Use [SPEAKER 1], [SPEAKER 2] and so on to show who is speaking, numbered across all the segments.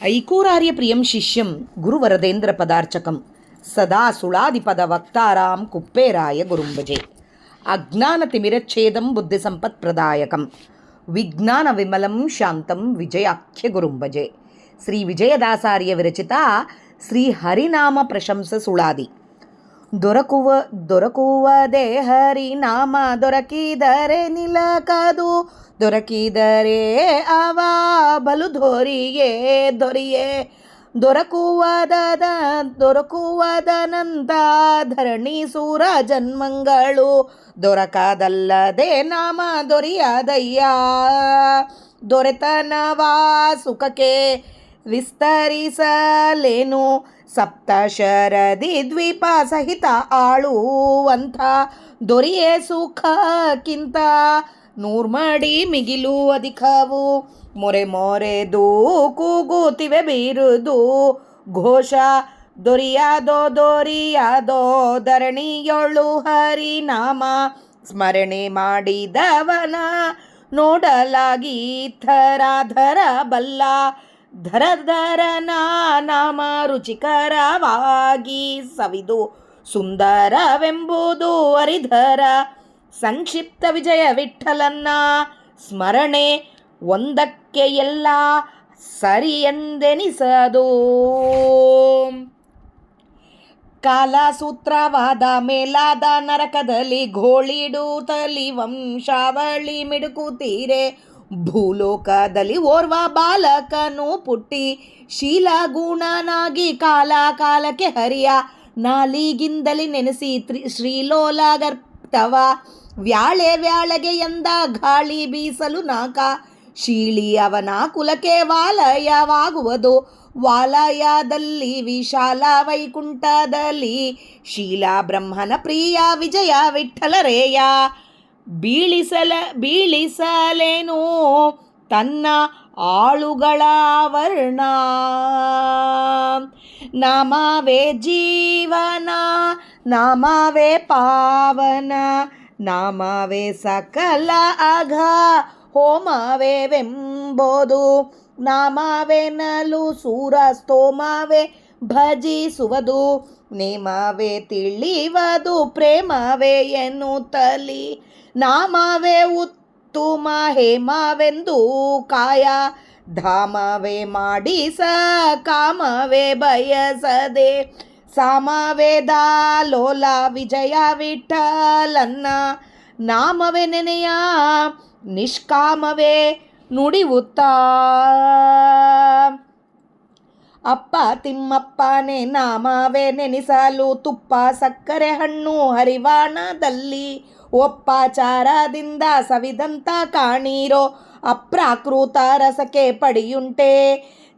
[SPEAKER 1] ಐಕೂರಾರ್ಯ ಪ್ರಿಯಂ ಶಿಷ್ಯಂ ಗುರುವರದೇಂದ್ರ ಪದಾರ್ಚಕಂ ಸದಾ ಸುಳಾದಿಪದ ವಕ್ತಾರಾಂ ಕುಪ್ಪೇರಾಯ ಗುರುಂಭಜೆ. ಅಜ್ಞಾನತಿಮಿರಚ್ಛೇದಂ ಬುದ್ಧಿಸಂಪತ್ಪ್ರದಾಯಕಂ ವಿಜ್ಞಾನ ವಿಮಲಂ ಶಾಂತಂ ವಿಜಯಾಖ್ಯ ಗುರುಂಭಜೆ. ಶ್ರೀ ವಿಜಯದಾಸಾರ್ಯ ವಿರಚಿತ ಶ್ರೀ ಹರಿನಾಮ ಪ್ರಶಂಸ ಸುಳಾದಿ. ದೊರಕುವದೇ ಹರಿನಾಮ ದೊರಕಿದರೆ ನಿಲಕದು, ದೊರಕಿದರೆ ಅವ ಬಲು ದೊರಿಯೇ ದೊರಕುವದನಂತ ಧರಣಿ ಸೂರ ಜನ್ಮಗಳು, ದೊರಕದಲ್ಲದೆ ನಾಮ ದೊರೆಯದಯ್ಯ. ದೊರೆತನವಾ ಸುಖಕ್ಕೆ ವಿಸ್ತರಿಸಲೇನು, ಸಪ್ತಶರದಿ ದ್ವೀಪ ಸಹಿತ ಆಳುವಂಥ ದೊರೆಯೇ ಸುಖಕ್ಕಿಂತ ನೂರ್ಮಡಿ ಮಿಗಿಲು ಅಧಿಕವು. ಮೊರೆದು ಕೂಗುತ್ತಿವೆ ಬಿರುದು ಘೋಷ, ದೊರೆಯಾದೋ ಧರಣಿಯೊಳು ಹರಿನಾಮ ಸ್ಮರಣೆ ಮಾಡಿದವನ ನೋಡಲಾಗಿ ಥರಾಧರ ಬಲ್ಲ. ಧರನ ನಾಮ ರುಚಿಕರವಾಗಿ ಸವಿದು ಸುಂದರವೆಂಬುದು ಹರಿಧರ. ಸಂಕ್ಷಿಪ್ತ ವಿಜಯ ವಿಠಲನ್ನ ಸ್ಮರಣೆ ಒಂದಕ್ಕೆ ಎಲ್ಲ ಸರಿ ಎಂದೆನಿಸದು. ಕಾಲಸೂತ್ರವಾದ ಮೇಲಾದ ನರಕದಲ್ಲಿ ಘೋಳಿಡುತ್ತಲಿ ವಂಶಾವಳಿ ಮಿಡುಕುತ್ತೀರೆ. ಭೂಲೋಕದಲ್ಲಿ ಓರ್ವ ಬಾಲಕನು ಪುಟ್ಟಿ ಶೀಲಗುಣನಾಗಿ ಕಾಲಕ್ಕೆ ಹರಿಯ ನಾಲಿಗಿಂದಲಿ ನೆನೆಸಿ ಶ್ರೀಲೋಲಗರ್ತವ. ವ್ಯಾಳೆಗೆ ಎಂದ ಗಾಳಿ ಬೀಸಲು ನಾಕ ಶೀಳಿ ಅವನ ಕುಲಕ್ಕೆ ವಾಲಯವಾಗುವುದು. ವಾಲಯದಲ್ಲಿ ವಿಶಾಲ ವೈಕುಂಠದಲ್ಲಿ ಶೀಲ ಬ್ರಹ್ಮನ ಪ್ರಿಯ ವಿಜಯ ವಿಠಲರೇಯ. ಬೀಳಿಸಲೇನು ತನ್ನ ಆಳುಗಳ ವರ್ಣ, ನಾಮವೇ ಜೀವನ ನಾಮವೇ ಪಾವನ, ನಾಮವೇ ಸಕಲ ಅಘ ಹೋಮವೆಂಬುದು. ನಾಮವೆನಲು ಸೂರ ಸ್ತೋಮವೇ ಭಜಿಸುವುದು, ನೇಮವೇ ತಿಳಿವದು ಪ್ರೇಮವೇ ಎನ್ನುತ್ತಲಿ. ನಾಮವೇ ಉತ್ತಮ ಹೇಮವೆಂದು ಕಾಯ, ಧಾಮವೇ ಮಾಡಿಸ ಕಾಮವೇ ಬಯಸದೆ. ಸಾಮವೇದ ಲೋಲ ವಿಜಯ ವಿಠಲನ್ನ ನಾಮವೇ ನೆನೆಯ ನಿಷ್ಕಾಮವೇ ನುಡಿಯುತ್ತ. ಅಪ್ಪ ತಿಮ್ಮಪ್ಪನೇ ನಾಮವೇ ನೆನೆಸಲು ತುಪ್ಪ ಸಕ್ಕರೆ ಹಣ್ಣು ಹರಿವಾಣದಲ್ಲಿ ಒಪ್ಪಾಚಾರದಿಂದ ಸವಿದಂತ ಕಾಣಿರೋ. ಅಪ್ರಾಕೃತ ರಸಕ್ಕೆ ಪಡಿಯುಂಟೆ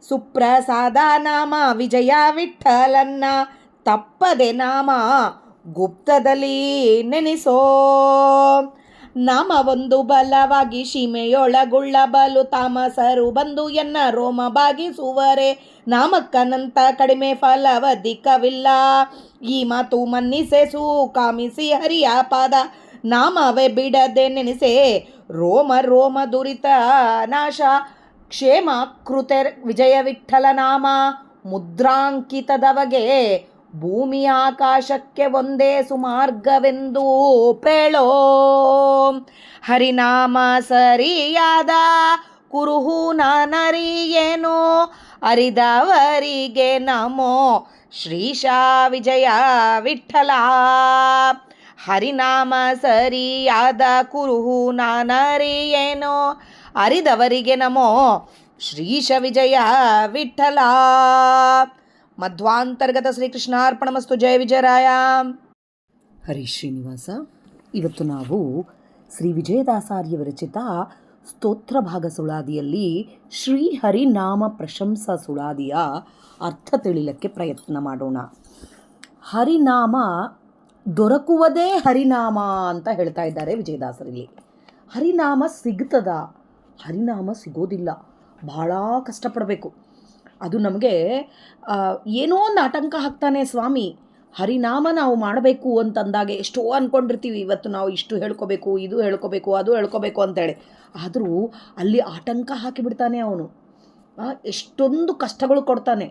[SPEAKER 1] ಸುಪ್ರಸಾದ ನಾಮ ವಿಜಯ ವಿಠಲನ್ನ ತಪ್ಪದೆ ನಾಮ ಗುಪ್ತದಲ್ಲಿ ನೆನೆಸೋ. ನಾಮ ಒಂದು ಬಲವಾಗಿ ಸೀಮೆಯೊಳಗುಳ್ಳ ಬಲು ತಾಮಸರು ಬಂದು ಎನ್ನ ರೋಮ ಬಾಗಿಸುವರೆ. ನಾಮಕ್ಕನಂತ ಕಡಿಮೆ ಫಲವಧಿಕವಿಲ್ಲ, ಈ ಮಾತು ಮನ್ನಿಸೆ ಕಾಮಿಸಿ ಹರಿಯ ಪಾದ. ನಾಮವೇ ಬಿಡದೆ ನೆನೆಸೆ ರೋಮ ದುರಿತ ನಾಶ. ಕ್ಷೇಮ ಕೃತೆ ವಿಜಯ ವಿಠಲ ನಾಮ ಮುದ್ರಾಂಕಿತದವಗೆ ಭೂಮಿ ಆಕಾಶಕ್ಕೆ ಒಂದೇ ಸುಮಾರ್ಗವೆಂದು ಪ್ರೇಳೋ. ಹರಿನಾಮ ಸರಿಯಾದ ಕುರುಹು ನಾನರಿಯೇನೋ, ಅರಿದವರಿಗೆ ನಮೋ ಶ್ರೀಶ ವಿಜಯ ವಿಠಲ. ಹರಿನಾಮ ಸರಿಯಾದ ಕುರುಹು ನಾನರಿಯೇನೋ, ಅರಿದವರಿಗೆ ನಮೋ ಶ್ರೀಶ ವಿಜಯ ವಿಠಲ. ಮಧ್ವಾಂತರ್ಗತ ಶ್ರೀಕೃಷ್ಣಾರ್ಪಣಮಸ್ತು. ಜಯ ವಿಜಯರಾಯ. ಹರಿ ಶ್ರೀನಿವಾಸ. ಇವತ್ತು ನಾವು ಶ್ರೀ ವಿಜಯದಾಸಾರ್ಯ ವಿರಚಿತ ಸ್ತೋತ್ರ ಭಾಗ ಸುಳಾದಿಯಲ್ಲಿ ಶ್ರೀ ಹರಿನಾಮ ಪ್ರಶಂಸಾ ಸುಳಾದಿಯ ಅರ್ಥ ತಿಳಿಯಲಿಕ್ಕೆ ಪ್ರಯತ್ನ ಮಾಡೋಣ. ಹರಿನಾಮ ದೊರಕುವುದೇ ಹರಿನಾಮ ಅಂತ ಹೇಳ್ತಾ ಇದ್ದಾರೆ ವಿಜಯದಾಸರಲ್ಲಿ. ಹರಿನಾಮ ಸಿಗ್ತದ? ಹರಿನಾಮ ಸಿಗೋದಿಲ್ಲ, ಬಹಳ ಕಷ್ಟಪಡಬೇಕು. ಅದು ನಮಗೆ ಏನೋ ಒಂದು ಆತಂಕ ಹಾಕ್ತಾನೆ ಸ್ವಾಮಿ. ಹರಿನಾಮ ನಾವು ಮಾಡಬೇಕು ಅಂತಂದಾಗೆ ಎಷ್ಟೋ ಅಂದ್ಕೊಂಡಿರ್ತೀವಿ, ಇವತ್ತು ನಾವು ಇಷ್ಟು ಹೇಳ್ಕೋಬೇಕು, ಇದು ಹೇಳ್ಕೋಬೇಕು, ಅದು ಹೇಳ್ಕೋಬೇಕು ಅಂತೇಳಿ. ಆದರೂ ಅಲ್ಲಿ ಆತಂಕ ಹಾಕಿಬಿಡ್ತಾನೆ ಅವನು. ಎಷ್ಟೊಂದು ಕಷ್ಟಗಳು ಕೊಡ್ತಾನೆ.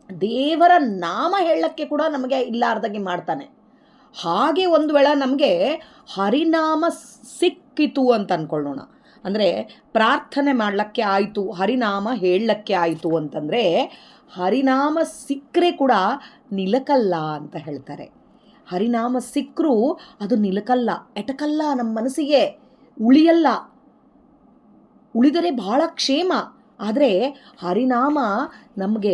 [SPEAKER 1] ದೇವರ ನಾಮ ಹೇಳಕ್ಕೆ ಕೂಡ ನಮಗೆ ಇಲ್ಲಾರ್ದಾಗೆ ಮಾಡ್ತಾನೆ. ಹಾಗೆ ಒಂದು ವೇಳೆ ನಮಗೆ ಹರಿನಾಮ ಸಿಕ್ಕಿತು ಅಂತ ಅಂದ್ಕೊಳ್ಳೋಣ, ಅಂದರೆ ಪ್ರಾರ್ಥನೆ ಮಾಡಲಿಕ್ಕೆ ಆಯಿತು, ಹರಿನಾಮ ಹೇಳಕ್ಕೆ ಆಯಿತು ಅಂತಂದರೆ, ಹರಿನಾಮ ಸಿಕ್ಕರೆ ಕೂಡ ನಿಲಕಲ್ಲ ಅಂತ ಹೇಳ್ತಾರೆ. ಹರಿನಾಮ ಸಿಕ್ಕರೂ ಅದು ನಿಲಕಲ್ಲ, ಎಟಕಲ್ಲ, ನಮ್ಮ ಮನಸ್ಸಿಗೆ ಉಳಿಯಲ್ಲ. ಉಳಿದರೆ ಬಹಳ ಕ್ಷೇಮ. ಆದರೆ ಹರಿನಾಮ ನಮಗೆ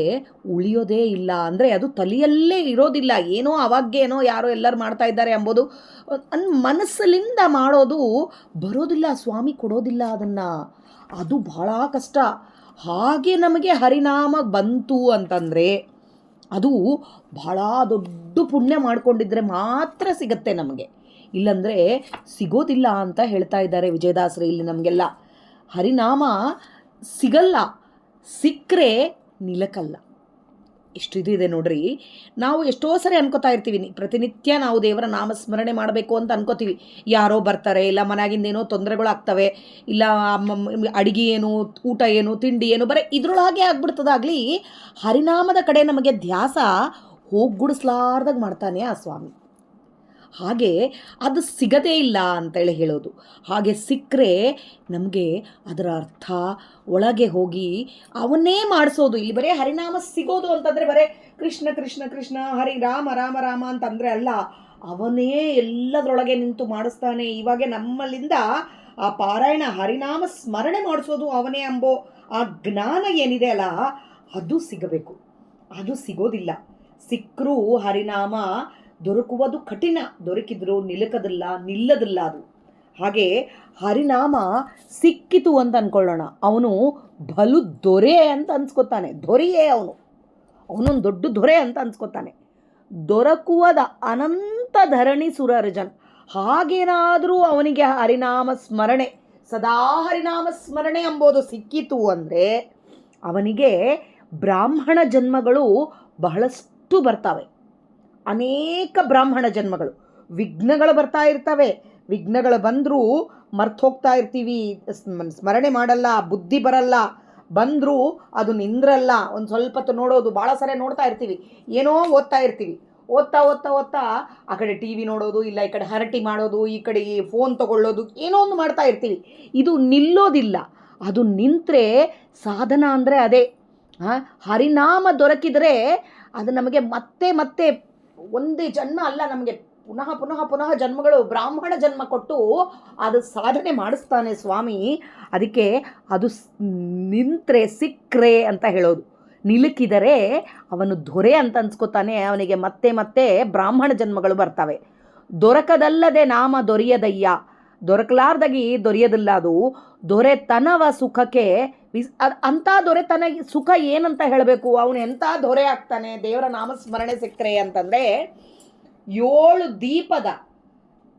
[SPEAKER 1] ಉಳಿಯೋದೇ ಇಲ್ಲ, ಅಂದರೆ ಅದು ತಲೆಯಲ್ಲೇ ಇರೋದಿಲ್ಲ. ಏನೋ ಅವಾಗೇನೋ ಯಾರೋ ಎಲ್ಲರೂ ಮಾಡ್ತಾ ಇದ್ದಾರೆ ಎಂಬುದು ಮನಸ್ಸಲ್ಲಿಂದ ಮಾಡೋದು ಬರೋದಿಲ್ಲ, ಸ್ವಾಮಿ ಕೊಡೋದಿಲ್ಲ ಅದನ್ನು. ಅದು ಬಹಳ ಕಷ್ಟ. ಹಾಗೆ ನಮಗೆ ಹರಿನಾಮ ಬಂತು ಅಂತಂದರೆ ಅದು ಬಹಳ ದೊಡ್ಡ ಪುಣ್ಯ ಮಾಡಿಕೊಂಡಿದ್ರೆ ಮಾತ್ರ ಸಿಗತ್ತೆ ನಮಗೆ, ಇಲ್ಲಂದರೆ ಸಿಗೋದಿಲ್ಲ ಅಂತ ಹೇಳ್ತಾ ಇದ್ದಾರೆ ವಿಜಯದಾಸರು ಇಲ್ಲಿ ನಮಗೆಲ್ಲ. ಹರಿನಾಮ ಸಿಗಲ್ಲ, ಸಿಕ್ಕರೆ ನಿಲಕಲ್ಲ. ಎಷ್ಟು ಇದೆ ನೋಡ್ರಿ. ನಾವು ಎಷ್ಟೋ ಸರಿ ಅನ್ಕೋತಾ ಇರ್ತೀವಿ, ಪ್ರತಿನಿತ್ಯ ನಾವು ದೇವರ ನಾಮಸ್ಮರಣೆ ಮಾಡಬೇಕು ಅಂತ ಅನ್ಕೋತೀವಿ. ಯಾರೋ ಬರ್ತಾರೆ, ಇಲ್ಲ ಮನೆಯಾಗಿಂದ ಏನೋ ತೊಂದರೆಗಳು ಆಗ್ತವೆ, ಇಲ್ಲ ಅಡಿಗೆ ಏನು, ಊಟ ಏನು, ತಿಂಡಿ ಏನು, ಬರೀ ಇದ್ರೊಳಗೆ ಆಗ್ಬಿಡ್ತದಾಗಲಿ ಹರಿನಾಮದ ಕಡೆ ನಮಗೆ ಧ್ಯಾಸ ಹೋಗ್ಗುಡಿಸ್ಲಾರ್ದಾಗ ಮಾಡ್ತಾನೆ ಆ ಸ್ವಾಮಿ. ಹಾಗೆ ಅದು ಸಿಗದೇ ಇಲ್ಲ ಅಂತೇಳಿ ಹೇಳೋದು. ಹಾಗೆ ಸಿಕ್ಕರೆ ನಮಗೆ ಅದರ ಅರ್ಥ ಒಳಗೆ ಹೋಗಿ ಅವನ್ನೇ ಮಾಡಿಸೋದು. ಇಲ್ಲಿ ಬರೀ ಹರಿನಾಮ ಸಿಗೋದು ಅಂತಂದರೆ ಬರೀ ಕೃಷ್ಣ ಕೃಷ್ಣ ಕೃಷ್ಣ, ಹರಿ ರಾಮ ರಾಮ ರಾಮ ಅಂತಂದರೆ ಅಲ್ಲ, ಅವನೇ ಎಲ್ಲದರೊಳಗೆ ನಿಂತು ಮಾಡಿಸ್ತಾನೆ. ಇವಾಗ ನಮ್ಮಲ್ಲಿಂದ ಆ ಪಾರಾಯಣ ಹರಿನಾಮ ಸ್ಮರಣೆ ಮಾಡಿಸೋದು ಅವನೇ ಎಂಬೋ ಆ ಜ್ಞಾನ ಏನಿದೆ ಅಲ್ಲ, ಅದು ಸಿಗಬೇಕು. ಅದು ಸಿಗೋದಿಲ್ಲ. ಸಿಕ್ಕರೂ ಹರಿನಾಮ ದೊರಕುವುದು ಕಠಿಣ, ದೊರಕಿದ್ರು ನಿಲ್ಲದಿಲ್ಲ ಅದು. ಹಾಗೆ ಹರಿನಾಮ ಸಿಕ್ಕಿತು ಅಂತ ಅಂದ್ಕೊಳ್ಳೋಣ, ಅವನು ಬಲು ದೊರೆ ಅಂತ ಅನ್ಸ್ಕೊತಾನೆ. ದೊರೆಯೇ ಅವನೊಂದು ದೊಡ್ಡ ದೊರೆ ಅಂತ ಅನ್ಸ್ಕೊತಾನೆ. ದೊರಕುವದ ಅನಂತ ಧರಣಿ ಸುರರ್ಜನ್. ಹಾಗೇನಾದರೂ ಅವನಿಗೆ ಹರಿನಾಮ ಸ್ಮರಣೆ, ಸದಾ ಹರಿನಾಮ ಸ್ಮರಣೆ ಎಂಬುದು ಸಿಕ್ಕಿತು ಅಂದರೆ ಅವನಿಗೆ ಬ್ರಾಹ್ಮಣ ಜನ್ಮಗಳು ಬಹಳಷ್ಟು ಬರ್ತವೆ. ಅನೇಕ ಬ್ರಾಹ್ಮಣ ಜನ್ಮಗಳು, ವಿಘ್ನಗಳು ಬರ್ತಾ ಇರ್ತವೆ. ವಿಘ್ನಗಳು ಬಂದರೂ ಮರ್ತು ಹೋಗ್ತಾ ಇರ್ತೀವಿ, ಸ್ಮರಣೆ ಮಾಡಲ್ಲ, ಬುದ್ಧಿ ಬರಲ್ಲ. ಬಂದರೂ ಅದು ನಿಂದ್ರಲ್ಲ. ಒಂದು ಸ್ವಲ್ಪ ಹೊತ್ತು ನೋಡೋದು, ಭಾಳ ಸರಿ ನೋಡ್ತಾ ಇರ್ತೀವಿ, ಏನೋ ಓದ್ತಾ ಇರ್ತೀವಿ. ಓದ್ತಾ ಓದ್ತಾ ಓದ್ತಾ ಆ ಕಡೆ ಟಿ ವಿ ನೋಡೋದು, ಇಲ್ಲ ಈ ಕಡೆ ಹರಟಿ ಮಾಡೋದು, ಈ ಕಡೆ ಈ ಫೋನ್ ತೊಗೊಳ್ಳೋದು, ಏನೋ ಒಂದು ಮಾಡ್ತಾ ಇರ್ತೀವಿ. ಇದು ನಿಲ್ಲೋದಿಲ್ಲ. ಅದು ನಿಂತರೆ ಸಾಧನ ಅಂದರೆ ಅದೇ. ಹರಿನಾಮ ದೊರಕಿದರೆ ಅದು ನಮಗೆ ಮತ್ತೆ ಮತ್ತೆ ಒಂದೇ ಜನ್ಮ ಅಲ್ಲ, ನಮಗೆ ಪುನಃ ಪುನಃ ಪುನಃ ಜನ್ಮಗಳು, ಬ್ರಾಹ್ಮಣ ಜನ್ಮ ಕೊಟ್ಟು ಅದು ಸಾಧನೆ ಮಾಡಿಸ್ತಾನೆ ಸ್ವಾಮಿ. ಅದಕ್ಕೆ ಅದು ನಿಂತರೆ, ಸಿಕ್ಕರೆ ಅಂತ ಹೇಳೋದು. ನಿಲುಕಿದರೆ ಅವನು ದೊರೆ ಅಂತ ಅನ್ಸ್ಕೊತಾನೆ. ಅವನಿಗೆ ಮತ್ತೆ ಮತ್ತೆ ಬ್ರಾಹ್ಮಣ ಜನ್ಮಗಳು ಬರ್ತವೆ. ದೊರಕದಲ್ಲದೆ ನಾಮ ದೊರೆಯದಯ್ಯ, ದೊರಕಲಾರ್ದಾಗಿ ದೊರೆಯದಿಲ್ಲ ಅದು. ದೊರೆತನವ ಸುಖಕ್ಕೆ ಅಂಥ ದೊರೆತನ ಸುಖ ಏನಂತ ಹೇಳಬೇಕು. ಅವನು ಎಂಥ ದೊರೆ ಆಗ್ತಾನೆ ದೇವರ ನಾಮಸ್ಮರಣೆ ಸಿಕ್ಕರೆ ಅಂತಂದರೆ, 7 ದೀಪದ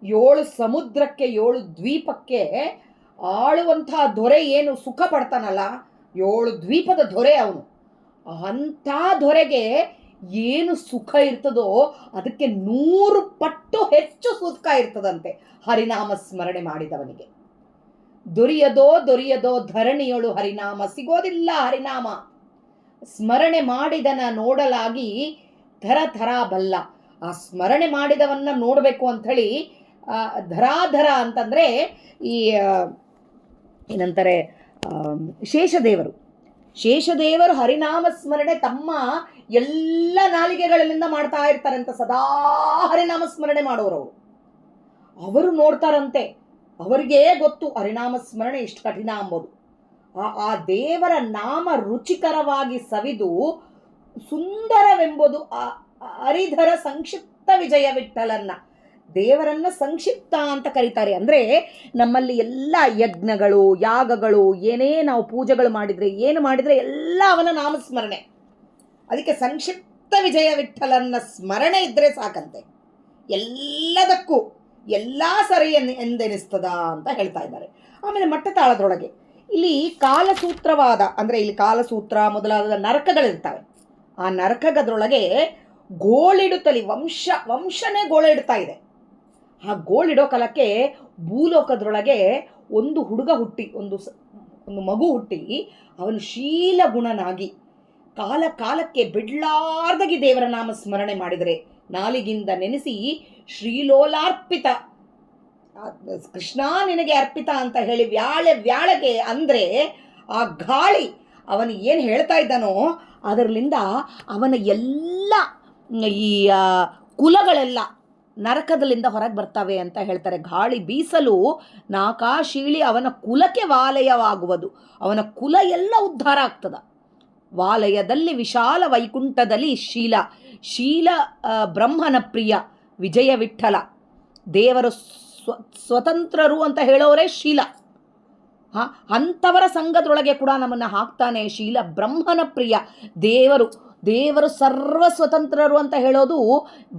[SPEAKER 1] 7 ಸಮುದ್ರಕ್ಕೆ 7 ದ್ವೀಪಕ್ಕೆ ಆಳುವಂಥ ದೊರೆ ಏನು ಸುಖ ಪಡ್ತಾನಲ್ಲ, 7 ದ್ವೀಪದ ದೊರೆ ಅವನು. ಅಂಥ ದೊರೆಗೆ ಏನು ಸುಖ ಇರ್ತದೋ ಅದಕ್ಕೆ 100 ಪಟ್ಟು ಹೆಚ್ಚು ಸುಖ ಇರ್ತದಂತೆ ಹರಿನಾಮ ಸ್ಮರಣೆ ಮಾಡಿದವನಿಗೆ. ದೊರೆಯದೋ ಧರಣಿಯೊಳು ಹರಿನಾಮ. ಸಿಗೋದಿಲ್ಲ ಹರಿನಾಮ. ಸ್ಮರಣೆ ಮಾಡಿದನ ನೋಡಲಾಗಿ ಧರ ಬಲ್ಲ. ಆ ಸ್ಮರಣೆ ಮಾಡಿದವನ್ನ ನೋಡಬೇಕು ಅಂಥೇಳಿ ಧರಾಧರ ಅಂತಂದರೆ ಈ ಏನಂತಾರೆ, ಶೇಷದೇವರು ಹರಿನಾಮ ಸ್ಮರಣೆ ತಮ್ಮ ಎಲ್ಲ ನಾಲಿಗೆಗಳಿಂದ ಮಾಡ್ತಾ ಇರ್ತಾರೆ ಅಂತ. ಸದಾ ಹರಿನಾಮ ಸ್ಮರಣೆ ಮಾಡೋರು ಅವರು ನೋಡ್ತಾರಂತೆ. ಅವರಿಗೇ ಗೊತ್ತು ಹರಿನಾಮ ಸ್ಮರಣೆ ಎಷ್ಟು ಕಠಿಣ ಅಂಬೋದು. ಆ ದೇವರ ನಾಮ ರುಚಿಕರವಾಗಿ ಸವಿದು ಸುಂದರವೆಂಬುದು ಹರಿಧರ ಸಂಕ್ಷಿಪ್ತ ವಿಜಯ ವಿಠಲನ್ನ. ದೇವರನ್ನ ಸಂಕ್ಷಿಪ್ತ ಅಂತ ಕರೀತಾರೆ. ಅಂದರೆ ನಮ್ಮಲ್ಲಿ ಎಲ್ಲ ಯಜ್ಞಗಳು, ಯಾಗಗಳು, ಏನೇ ನಾವು ಪೂಜೆಗಳು ಮಾಡಿದರೆ, ಏನು ಮಾಡಿದರೆ ಎಲ್ಲ ಅವನ ನಾಮಸ್ಮರಣೆ. ಅದಕ್ಕೆ ಸಂಕ್ಷಿಪ್ತ ವಿಜಯ ವಿಠಲನ್ನ ಸ್ಮರಣೆ ಇದ್ದರೆ ಸಾಕಂತೆ, ಎಲ್ಲದಕ್ಕೂ ಎಲ್ಲ ಸರಿ ಎಂದೆನಿಸ್ತದ ಅಂತ ಹೇಳ್ತಾ ಇದ್ದಾರೆ. ಆಮೇಲೆ ಮಟ್ಟತಾಳದೊಳಗೆ ಇಲ್ಲಿ ಕಾಲಸೂತ್ರವಾದ, ಅಂದರೆ ಇಲ್ಲಿ ಕಾಲಸೂತ್ರ ಮೊದಲಾದ ನರಕಗಳಿರ್ತವೆ. ಆ ನರಕದೊಳಗೆ ಗೋಳಿಡುತ್ತಲಿ ವಂಶನೇ ಗೋಳಿಡ್ತಾ ಇದೆ. ಆ ಗೋಳಿಡೋ ಕಾಲಕ್ಕೆ ಭೂಲೋಕದೊಳಗೆ ಒಂದು ಹುಡುಗ ಹುಟ್ಟಿ, ಒಂದು ಮಗು ಹುಟ್ಟಿ ಅವನು ಶೀಲಗುಣನಾಗಿ ಕಾಲ ಕಾಲಕ್ಕೆ ಬಿಡ್ಲಾರ್ದಾಗಿ ದೇವರ ನಾಮ ಸ್ಮರಣೆ ಮಾಡಿದರೆ, ನಾಲಿಗಿಂದ ನೆನೆಸಿ ಶ್ರೀಲೋಲಾರ್ಪಿತ ಕೃಷ್ಣ ನಿನಗೆ ಅರ್ಪಿತ ಅಂತ ಹೇಳಿ ವ್ಯಾಳೆಗೆ ಅಂದರೆ ಆ ಗಾಳಿ ಅವನು ಏನು ಹೇಳ್ತಾ ಇದ್ದಾನೋ ಅದರಲ್ಲಿಂದ ಅವನ ಎಲ್ಲ ಈ ಕುಲಗಳೆಲ್ಲ ನರಕದಲ್ಲಿಂದ ಹೊರಗೆ ಬರ್ತವೆ ಅಂತ ಹೇಳ್ತಾರೆ. ಗಾಳಿ ಬೀಸಲು ನಾಕಾಶೀಳಿ ಅವನ ಕುಲಕ್ಕೆ ವಾಲಯವಾಗುವುದು, ಅವನ ಕುಲ ಎಲ್ಲ ಉದ್ಧಾರ ಆಗ್ತದ. ವಾಲಯದಲ್ಲಿ ವಿಶಾಲ ವೈಕುಂಠದಲ್ಲಿ ಶೀಲ ಬ್ರಹ್ಮನ ಪ್ರಿಯ ವಿಜಯ ವಿಠಲ ದೇವರು ಸ್ವತಂತ್ರರು ಅಂತ ಹೇಳೋರೇ ಶೀಲ. ಅಂಥವರ ಸಂಘದೊಳಗೆ ಕೂಡ ನಮ್ಮನ್ನು ಹಾಕ್ತಾನೆ. ಶೀಲ ಬ್ರಹ್ಮನ ಪ್ರಿಯ ದೇವರು ಸರ್ವ ಸ್ವತಂತ್ರರು ಅಂತ ಹೇಳೋದು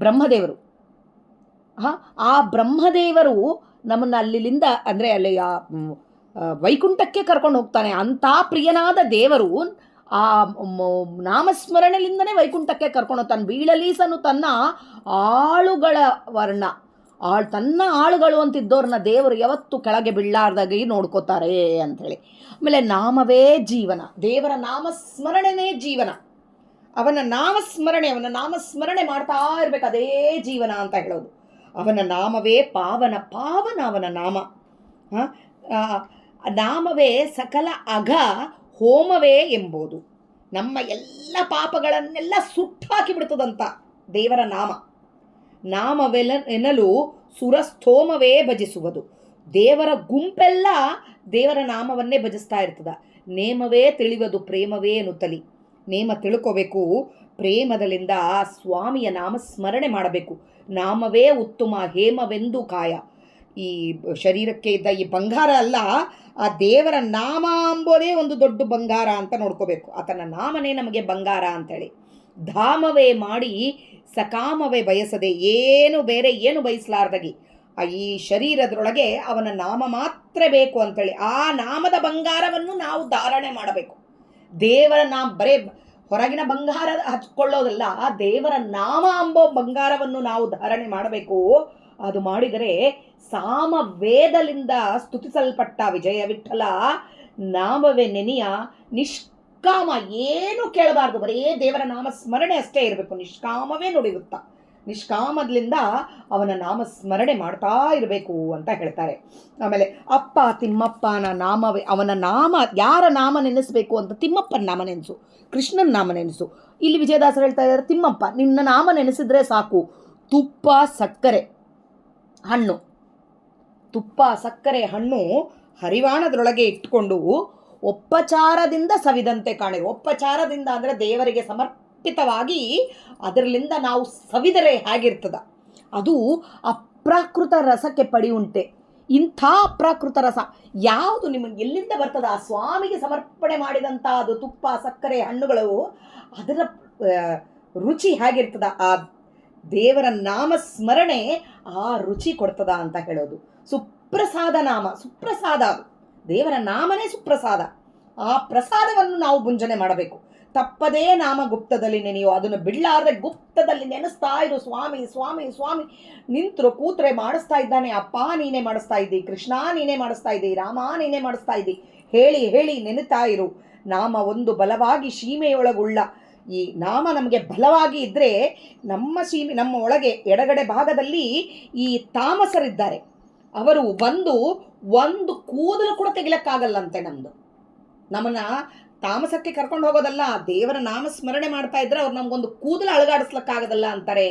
[SPEAKER 1] ಬ್ರಹ್ಮದೇವರು. ಆ ಬ್ರಹ್ಮದೇವರು ನಮ್ಮನ್ನು ಅಲ್ಲಿಂದ ಅಂದರೆ ಅಲ್ಲಿ ವೈಕುಂಠಕ್ಕೆ ಕರ್ಕೊಂಡು ಹೋಗ್ತಾನೆ. ಅಂಥ ಪ್ರಿಯನಾದ ದೇವರು ಆ ನಾಮಸ್ಮರಣೆಯಿಂದನೇ ವೈಕುಂಠಕ್ಕೆ ಕರ್ಕೊಂಡು ಹೋಗ್ತಾನೆ. ಬೀಳಲೀಸನು ತನ್ನ ಆಳುಗಳ ವರ್ಣ ತನ್ನ ಆಳುಗಳು ಅಂತಿದ್ದವ್ರನ್ನ ದೇವರು ಯಾವತ್ತು ಕೆಳಗೆ ಬೀಳಾರ್ದಾಗಿ ನೋಡ್ಕೋತಾರೆ ಅಂಥೇಳಿ. ಆಮೇಲೆ ನಾಮವೇ ಜೀವನ, ದೇವರ ನಾಮಸ್ಮರಣೆನೇ ಜೀವನ. ಅವನ ನಾಮಸ್ಮರಣೆ ಮಾಡ್ತಾ ಇರ್ಬೇಕು, ಅದೇ ಜೀವನ ಅಂತ ಹೇಳೋದು. ಅವನ ನಾಮವೇ ಪಾವನ ಅವನ ನಾಮ. ನಾಮವೇ ಸಕಲ ಅಘ ಹೋಮವೇ ಎಂಬುದು. ನಮ್ಮ ಎಲ್ಲ ಪಾಪಗಳನ್ನೆಲ್ಲ ಸುಟ್ಟಾಕಿ ಬಿಡ್ತದಂತ ದೇವರ ನಾಮವೆನ್ನಲು ಸುರಸ್ಥೋಮವೇ ಭಜಿಸುವುದು. ದೇವರ ಗುಂಪೆಲ್ಲ ದೇವರ ನಾಮವನ್ನೇ ಭಜಿಸ್ತಾ ಇರ್ತದ. ನೇಮವೇ ತಿಳಿಯುವುದು ಪ್ರೇಮವೇ ಎನ್ನುತ್ತಲಿ. ನೇಮ ತಿಳ್ಕೋಬೇಕು, ಪ್ರೇಮದಲ್ಲಿಂದ ಸ್ವಾಮಿಯ ನಾಮ ಸ್ಮರಣೆ ಮಾಡಬೇಕು. ನಾಮವೇ ಉತ್ತಮ ಹೇಮವೆಂದು ಕಾಯ. ಈ ಶರೀರಕ್ಕೆ ಇದ್ದ ಈ ಬಂಗಾರ ಅಲ್ಲ, ಆ ದೇವರ ನಾಮ ಅಂಬೋದೇ ಒಂದು ದೊಡ್ಡ ಬಂಗಾರ ಅಂತ ನೋಡ್ಕೋಬೇಕು. ಆತನ ನಾಮನೇ ನಮಗೆ ಬಂಗಾರ ಅಂಥೇಳಿ. ಧಾಮವೇ ಮಾಡಿ ಸಕಾಮವೇ ಬಯಸದೆ, ಬೇರೆ ಏನು ಬಯಸಲಾರ್ದಾಗಿ ಈ ಶರೀರದೊಳಗೆ ಅವನ ನಾಮ ಮಾತ್ರ ಬೇಕು ಅಂಥೇಳಿ ಆ ನಾಮದ ಬಂಗಾರವನ್ನು ನಾವು ಧಾರಣೆ ಮಾಡಬೇಕು. ದೇವರ ಬರೇ ಹೊರಗಿನ ಬಂಗಾರ ಹಚ್ಕೊಳ್ಳೋದಲ್ಲ, ಆ ದೇವರ ನಾಮ ಅಂಬೋ ಬಂಗಾರವನ್ನು ನಾವು ಧಾರಣೆ ಮಾಡಬೇಕು. ಅದು ಮಾಡಿದರೆ ಸಾಮವೇದಲಿಂದ ಸ್ತುತಿಸಲ್ಪಟ್ಟ ವಿಜಯ ವಿಠಲ ನಾಮವೇ ನೆನೆಯ ನಿಷ್ಕಾಮ, ಏನು ಕೇಳಬಾರ್ದು, ಬರೇ ದೇವರ ನಾಮ ಸ್ಮರಣೆ ಅಷ್ಟೇ ಇರಬೇಕು. ನಿಷ್ಕಾಮವೇ ನುಡಿಯುತ್ತಾ ನಿಷ್ಕಾಮದಿಂದ ಅವನ ನಾಮ ಸ್ಮರಣೆ ಮಾಡ್ತಾ ಇರಬೇಕು ಅಂತ ಹೇಳ್ತಾರೆ. ಆಮೇಲೆ ಅಪ್ಪ ತಿಮ್ಮಪ್ಪನ ನಾಮವೇ, ಅವನ ನಾಮ ಯಾರ ನಾಮ ನೆನೆಸಬೇಕು ಅಂತ ತಿಮ್ಮಪ್ಪನ ನಾಮ ನೆನೆಸು, ಕೃಷ್ಣನ ನಾಮ ನೆನೆಸು. ಇಲ್ಲಿ ವಿಜಯದಾಸರು ಹೇಳ್ತಾ ಇದ್ದಾರೆ, ತಿಮ್ಮಪ್ಪ ನಿನ್ನ ನಾಮ ನೆನೆಸಿದ್ರೆ ಸಾಕು. ತುಪ್ಪ ಸಕ್ಕರೆ ಹಣ್ಣು ಹರಿವಾಣದೊಳಗೆ ಇಟ್ಕೊಂಡು ಉಪಚಾರದಿಂದ ಸವಿದಂತೆ ಕಾಣಿರು. ಉಪಚಾರದಿಂದ ಅಂದರೆ ದೇವರಿಗೆ ಸಮರ್ಪಿತವಾಗಿ ಅದರಲ್ಲಿಂದ ನಾವು ಸವಿದರೆ ಹೇಗಿರ್ತದ, ಅದು ಅಪ್ರಾಕೃತ ರಸಕ್ಕೆ ಪಡಿಯುಂಟೆ. ಇಂಥ ಅಪ್ರಾಕೃತ ರಸ ಯಾವುದು ನಿಮಗೆ ಎಲ್ಲಿಂದ ಬರ್ತದ? ಆ ಸ್ವಾಮಿಗೆ ಸಮರ್ಪಣೆ ಮಾಡಿದಂಥ ಅದು ತುಪ್ಪ ಸಕ್ಕರೆ ಹಣ್ಣುಗಳು, ಅದರ ರುಚಿ ಹೇಗಿರ್ತದ, ಆ ದೇವರ ನಾಮ ಸ್ಮರಣೆ ಆ ರುಚಿ ಕೊಡ್ತದ ಅಂತ ಹೇಳೋದು. ಸುಪ್ರಸಾದ ನಾಮ, ಸುಪ್ರಸಾದ, ದೇವರ ನಾಮನೇ ಸುಪ್ರಸಾದ. ಆ ಪ್ರಸಾದವನ್ನು ನಾವು ಭುಂಜನೆ ಮಾಡಬೇಕು. ತಪ್ಪದೇ ನಾಮ ಗುಪ್ತದಲ್ಲಿ ನೆನೆಯೋ, ಅದನ್ನು ಬಿಡಲಾರ್ದೆ ಗುಪ್ತದಲ್ಲಿ ನೆನೆಸ್ತಾ ಇರು. ಸ್ವಾಮಿ ಸ್ವಾಮಿ ಸ್ವಾಮಿ ನಿಂತರು ಕೂತ್ರೆ ಮಾಡಿಸ್ತಾ ಇದ್ದಾನೆ. ಅಪ್ಪ ನೀನೇ ಮಾಡಿಸ್ತಾ ಇದ್ದಿ, ಕೃಷ್ಣ ನೀನೇ ಮಾಡಿಸ್ತಾ ಇದ್ದಿ, ರಾಮ ನೀನೇ ಮಾಡಿಸ್ತಾ ಇದ್ದಿ, ಹೇಳಿ ಹೇಳಿ ನೆನೆತಾ ಇರು. ನಾಮ ಒಂದು ಬಲವಾಗಿ ಸೀಮೆಯೊಳಗುಳ್ಳ, ಈ ನಾಮ ನಮಗೆ ಬಲವಾಗಿ ಇದ್ದರೆ ನಮ್ಮ ಒಳಗೆ ಎಡಗಡೆ ಭಾಗದಲ್ಲಿ ಈ ತಾಮಸರಿದ್ದಾರೆ, ಅವರು ಒಂದು ಕೂದಲು ಕೂಡ ತೆಗಿಲಕ್ಕಾಗಲ್ಲಂತೆ. ನಮ್ಮನ್ನ ತಾಮಸಕ್ಕೆ ಕರ್ಕೊಂಡು ಹೋಗೋದಲ್ಲ, ದೇವರ ನಾಮ ಸ್ಮರಣೆ ಮಾಡ್ತಾ ಇದ್ರೆ ಅವ್ರು ನಮ್ಗೊಂದು ಕೂದಲು ಅಳಗಾಡಿಸ್ಲಕ್ಕಾಗದಲ್ಲ ಅಂತಾರೆ.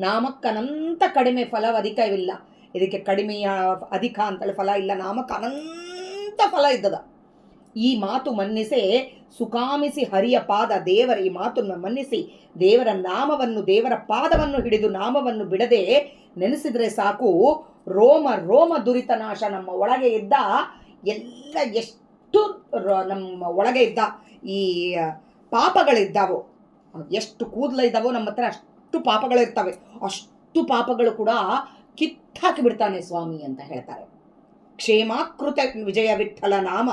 [SPEAKER 1] ನಾಮಕ್ಕೆ ಅನಂತ ಕಡಿಮೆ ಫಲ ಅಧಿಕವಿಲ್ಲ, ಇದಕ್ಕೆ ಕಡಿಮೆಯ ಅಧಿಕ ಅಂತೇಳಿ ಫಲ ಇಲ್ಲ, ನಾಮಕ್ಕೆ ಅನಂತ ಫಲ ಇದ್ದದ. ಈ ಮಾತು ಮನ್ನಿಸೆ ಸುಕಾಮಿಸಿ ಹರಿಯ ಪಾದ, ದೇವರ ಈ ಮಾತನ್ನು ಮನ್ನಿಸಿ ದೇವರ ನಾಮವನ್ನು, ದೇವರ ಪಾದವನ್ನು ಹಿಡಿದು ನಾಮವನ್ನು ಬಿಡದೆ ನೆನೆಸಿದ್ರೆ ಸಾಕು. ರೋಮ ದುರಿತ ನಾಶ. ನಮ್ಮ ಒಳಗೆ ಇದ್ದ ಎಲ್ಲ ಎಷ್ಟು ನಮ್ಮ ಒಳಗೆ ಇದ್ದ ಈ ಪಾಪಗಳಿದ್ದಾವೋ, ಎಷ್ಟು ಕೂದಲ ಇದ್ದಾವೋ ನಮ್ಮ ಹತ್ರ ಅಷ್ಟು ಪಾಪಗಳಿರ್ತವೆ, ಅಷ್ಟು ಪಾಪಗಳು ಕೂಡ ಕಿತ್ತಾಕಿ ಬಿಡ್ತಾನೆ ಸ್ವಾಮಿ ಅಂತ ಹೇಳ್ತಾರೆ. ಕ್ಷೇಮಾಕೃತ ವಿಜಯ ವಿಠಲ ನಾಮ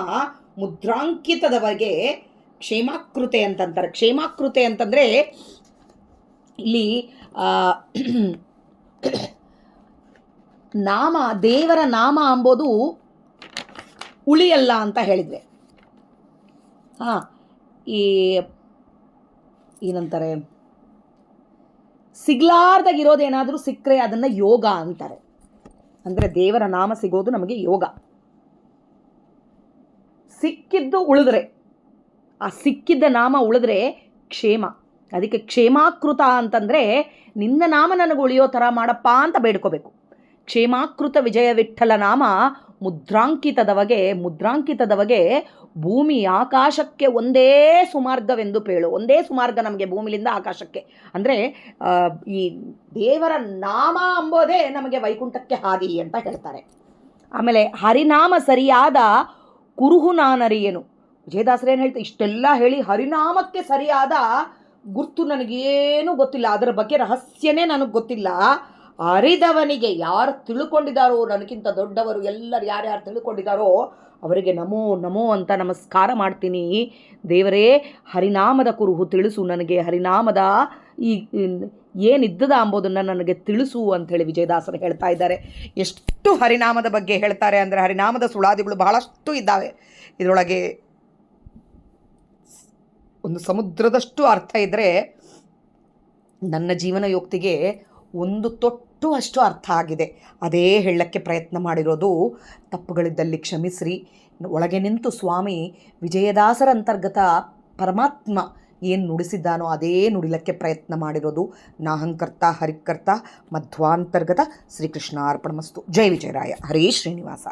[SPEAKER 1] ಮುದ್ರಾಂಕಿತದವರೆಗೆ ಕ್ಷೇಮಾಕೃತೆ ಅಂತಂತಾರೆ. ಕ್ಷೇಮಾಕೃತೆ ಅಂತಂದರೆ ಇಲ್ಲಿ ನಾಮ, ದೇವರ ನಾಮ ಅಂಬೋದು ಉಳಿಯಲ್ಲ ಅಂತ ಹೇಳಿದ್ವಿ. ಹಾಂ, ಈ ಏನಂತಾರೆ, ಸಿಗ್ಲಾರ್ದಾಗಿರೋದೇನಾದರೂ ಸಿಕ್ಕರೆ ಅದನ್ನು ಯೋಗ ಅಂತಾರೆ. ಅಂದರೆ ದೇವರ ನಾಮ ಸಿಗೋದು ನಮಗೆ ಯೋಗ. ಸಿಕ್ಕಿದ್ದು ಉಳಿದ್ರೆ, ಆ ಸಿಕ್ಕಿದ್ದ ನಾಮ ಉಳಿದ್ರೆ ಕ್ಷೇಮ. ಅದಕ್ಕೆ ಕ್ಷೇಮಾಕೃತ ಅಂತಂದರೆ ನಿನ್ನ ನಾಮ ನನಗೆ ಉಳಿಯೋ ಥರ ಮಾಡಪ್ಪ ಅಂತ ಬೇಡ್ಕೋಬೇಕು. ಕ್ಷೇಮಾಕೃತ ವಿಜಯ ವಿಠ್ಠಲ ನಾಮ ಮುದ್ರಾಂಕಿತದವಗೆ ಭೂಮಿ ಆಕಾಶಕ್ಕೆ ಒಂದೇ ಸುಮಾರ್ಗವೆಂದು ಪೇಳು. ಒಂದೇ ಸುಮಾರ್ಗ ನಮಗೆ ಭೂಮಿಲಿಂದ ಆಕಾಶಕ್ಕೆ. ಅಂದರೆ ಈ ದೇವರ ನಾಮ ಅಂಬೋದೇ ನಮಗೆ ವೈಕುಂಠಕ್ಕೆ ಹಾದಿ ಅಂತ ಹೇಳ್ತಾರೆ. ಆಮೇಲೆ ಹರಿನಾಮ ಸರಿಯಾದ ಕುರುಹು ನಾನರಿಯೇನು. ವಿಜಯದಾಸರೇನು ಹೇಳ್ತಾರೆ, ಇಷ್ಟೆಲ್ಲ ಹೇಳಿ ಹರಿನಾಮಕ್ಕೆ ಸರಿಯಾದ ಗುರ್ತು ನನಗೇನೂ ಗೊತ್ತಿಲ್ಲ, ಅದರ ಬಗ್ಗೆ ರಹಸ್ಯನೇ ನನಗೆ ಗೊತ್ತಿಲ್ಲ. ಅರಿದವನಿಗೆ ಯಾರು ತಿಳ್ಕೊಂಡಿದ್ದಾರೋ, ನನಗಿಂತ ದೊಡ್ಡವರು ಎಲ್ಲರೂ ಯಾರ್ಯಾರು ತಿಳ್ಕೊಂಡಿದ್ದಾರೋ ಅವರಿಗೆ ನಮೋ ನಮೋ ಅಂತ ನಮಸ್ಕಾರ ಮಾಡ್ತೀನಿ. ದೇವರೇ, ಹರಿನಾಮದ ಕುರುಹು ತಿಳಿಸು ನನಗೆ, ಹರಿನಾಮದ ಈ ಏನಿದ್ದದ ಅಂಬೋದನ್ನು ನನಗೆ ತಿಳಿಸು ಅಂಥೇಳಿ ವಿಜಯದಾಸರು ಹೇಳ್ತಾ ಇದ್ದಾರೆ. ಎಷ್ಟು ಹರಿನಾಮದ ಬಗ್ಗೆ ಹೇಳ್ತಾರೆ ಅಂದರೆ, ಹರಿನಾಮದ ಸುಳಾದಿಗಳು ಬಹಳಷ್ಟು ಇದ್ದಾವೆ. ಇದರೊಳಗೆ ಒಂದು ಸಮುದ್ರದಷ್ಟು ಅರ್ಥ ಇದ್ದರೆ ನನ್ನ ಜೀವನ ಯೋಕ್ತಿಗೆ ಒಂದು ತೊಟ್ಟು ಅಷ್ಟು ಅರ್ಥ ಆಗಿದೆ. ಅದೇ ಹೇಳಕ್ಕೆ ಪ್ರಯತ್ನ ಮಾಡಿರೋದು. ತಪ್ಪುಗಳಿದ್ದಲ್ಲಿ ಕ್ಷಮಿಸ್ರಿ. ಒಳಗೆ ನಿಂತು ಸ್ವಾಮಿ ವಿಜಯದಾಸರ ಅಂತರ್ಗತ ಪರಮಾತ್ಮ ಏನು ನುಡಿಸಿದ್ದಾನೋ ಅದೇ ನುಡಿಲಕ್ಕೆ ಪ್ರಯತ್ನ ಮಾಡಿರೋದು. ನಾಹಂಕರ್ತ ಹರಿಕರ್ತ ಮಧ್ವಾಂತರ್ಗತ ಶ್ರೀಕೃಷ್ಣ ಅರ್ಪಣಮಸ್ತು. ಜೈ ವಿಜಯರಾಯ. ಹರೇ ಶ್ರೀನಿವಾಸ.